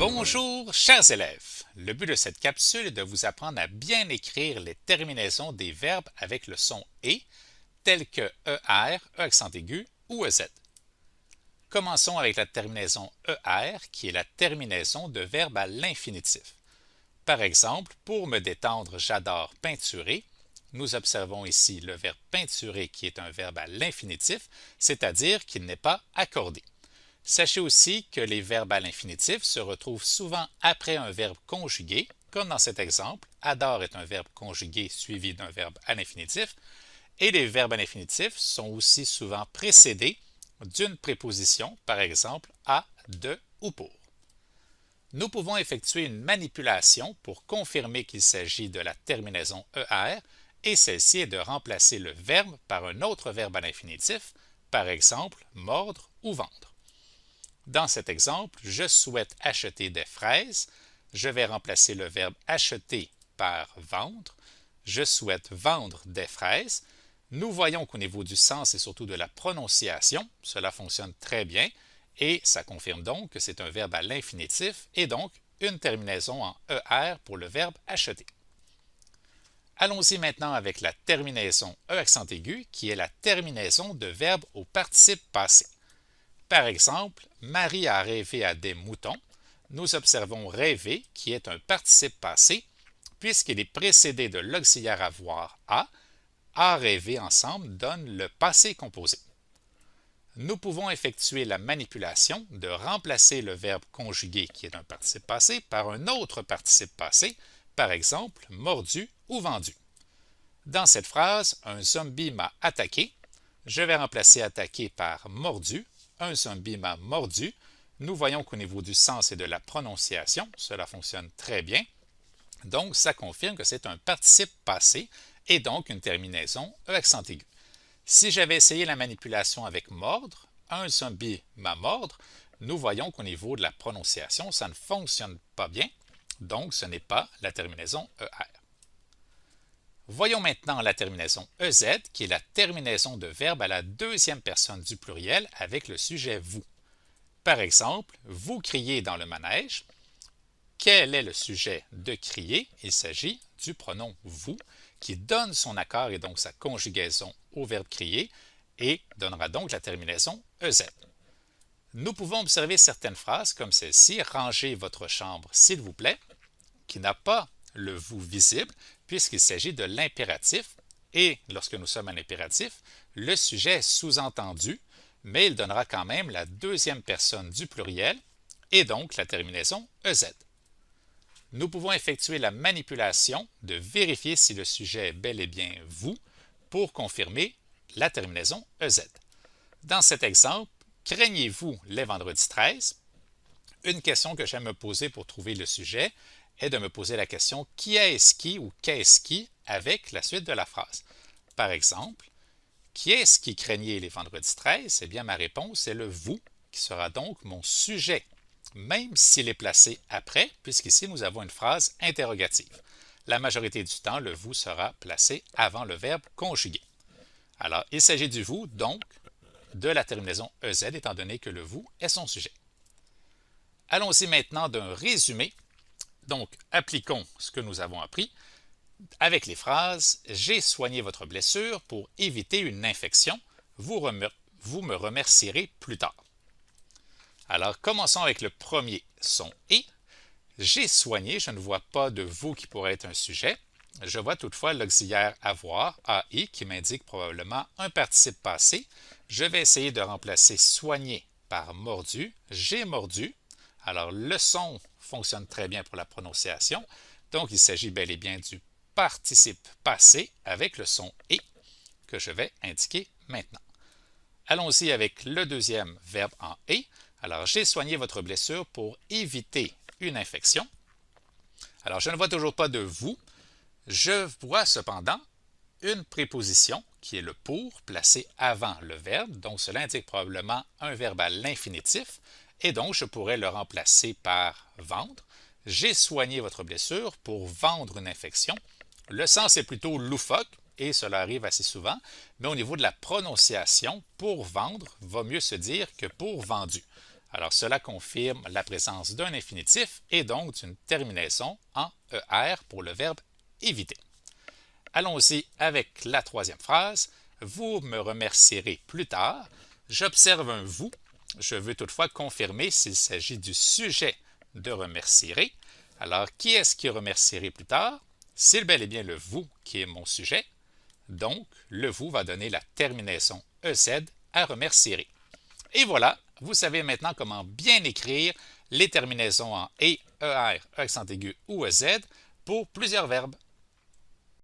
Bonjour, chers élèves! Le but de cette capsule est de vous apprendre à bien écrire les terminaisons des verbes avec le son « et » tels que ER, E accent aigu ou EZ. Commençons avec la terminaison ER qui est la terminaison de verbes à l'infinitif. Par exemple, pour me détendre, j'adore peinturer. Nous observons ici le verbe peinturer qui est un verbe à l'infinitif, c'est-à-dire qu'il n'est pas accordé. Sachez aussi que les verbes à l'infinitif se retrouvent souvent après un verbe conjugué, comme dans cet exemple, adore est un verbe conjugué suivi d'un verbe à l'infinitif, et les verbes à l'infinitif sont aussi souvent précédés d'une préposition, par exemple à, de ou pour. Nous pouvons effectuer une manipulation pour confirmer qu'il s'agit de la terminaison ER, et celle-ci est de remplacer le verbe par un autre verbe à l'infinitif, par exemple mordre ou vendre. Dans cet exemple, je souhaite acheter des fraises. Je vais remplacer le verbe acheter par vendre. Je souhaite vendre des fraises. Nous voyons qu'au niveau du sens et surtout de la prononciation, cela fonctionne très bien et ça confirme donc que c'est un verbe à l'infinitif et donc une terminaison en ER pour le verbe acheter. Allons-y maintenant avec la terminaison E accent aigu qui est la terminaison de verbes au participe passé. Par exemple, Marie a rêvé à des moutons. Nous observons rêver qui est un participe passé puisqu'il est précédé de l'auxiliaire avoir a rêvé ensemble donne le passé composé. Nous pouvons effectuer la manipulation de remplacer le verbe conjugué qui est un participe passé par un autre participe passé, par exemple mordu ou vendu. Dans cette phrase, un zombie m'a attaqué. Je vais remplacer attaqué par mordu. Un zombie m'a mordu. Nous voyons qu'au niveau du sens et de la prononciation, cela fonctionne très bien. Donc, ça confirme que c'est un participe passé et donc une terminaison E accent aigu. Si j'avais essayé la manipulation avec mordre, un zombie m'a mordre, nous voyons qu'au niveau de la prononciation, ça ne fonctionne pas bien. Donc, ce n'est pas la terminaison ER. Voyons maintenant la terminaison EZ, qui est la terminaison de verbe à la deuxième personne du pluriel avec le sujet vous. Par exemple, vous criez dans le manège. Quel est le sujet de crier? Il s'agit du pronom vous, qui donne son accord et donc sa conjugaison au verbe crier et donnera donc la terminaison EZ. Nous pouvons observer certaines phrases comme celle-ci, rangez votre chambre s'il vous plaît, qui n'a pas le vous visible puisqu'il s'agit de l'impératif et lorsque nous sommes en impératif, le sujet est sous-entendu, mais il donnera quand même la deuxième personne du pluriel et donc la terminaison EZ. Nous pouvons effectuer la manipulation de vérifier si le sujet est bel et bien vous pour confirmer la terminaison EZ. Dans cet exemple, craignez-vous les vendredis 13? Une question que j'aime me poser pour trouver le sujet est de me poser la question qui est-ce qui ou qu'est-ce qui avec la suite de la phrase. Par exemple, qui est-ce qui craignait les vendredis 13? Eh bien, ma réponse est le vous, qui sera donc mon sujet, même s'il est placé après, puisqu'ici nous avons une phrase interrogative. La majorité du temps, le vous sera placé avant le verbe conjugué. Alors, il s'agit du vous, donc de la terminaison EZ, étant donné que le vous est son sujet. Allons-y maintenant d'un résumé. Donc, appliquons ce que nous avons appris avec les phrases « J'ai soigné votre blessure pour éviter une infection. Vous me remercierez plus tard. » Alors, commençons avec le premier son « et ». J'ai soigné, je ne vois pas de vous qui pourrait être un sujet. Je vois toutefois l'auxiliaire avoir, AI, qui m'indique probablement un participe passé. Je vais essayer de remplacer soigner par mordu. J'ai mordu. Alors, le son fonctionne très bien pour la prononciation. Donc, il s'agit bel et bien du participe passé avec le son « et » que je vais indiquer maintenant. Allons-y avec le deuxième verbe en « et ». Alors, j'ai soigné votre blessure pour éviter une infection. Alors, je ne vois toujours pas de vous. Je vois cependant une préposition qui est le pour placé avant le verbe. Donc, cela indique probablement un verbe à l'infinitif. Et donc, je pourrais le remplacer par vendre. J'ai soigné votre blessure pour vendre une infection. Le sens est plutôt loufoque et cela arrive assez souvent, mais au niveau de la prononciation, pour vendre va mieux se dire que pour vendu. Alors cela confirme la présence d'un infinitif et donc d'une terminaison en ER pour le verbe éviter. Allons-y avec la troisième phrase. Vous me remercierez plus tard. J'observe un vous. Je veux toutefois confirmer s'il s'agit du sujet de remercierai. Alors, qui est-ce qui remercierait plus tard? C'est bel et bien le vous qui est mon sujet. Donc, le vous va donner la terminaison EZ à remercierai. Et voilà, vous savez maintenant comment bien écrire les terminaisons en ER, E accent aigu ou EZ pour plusieurs verbes.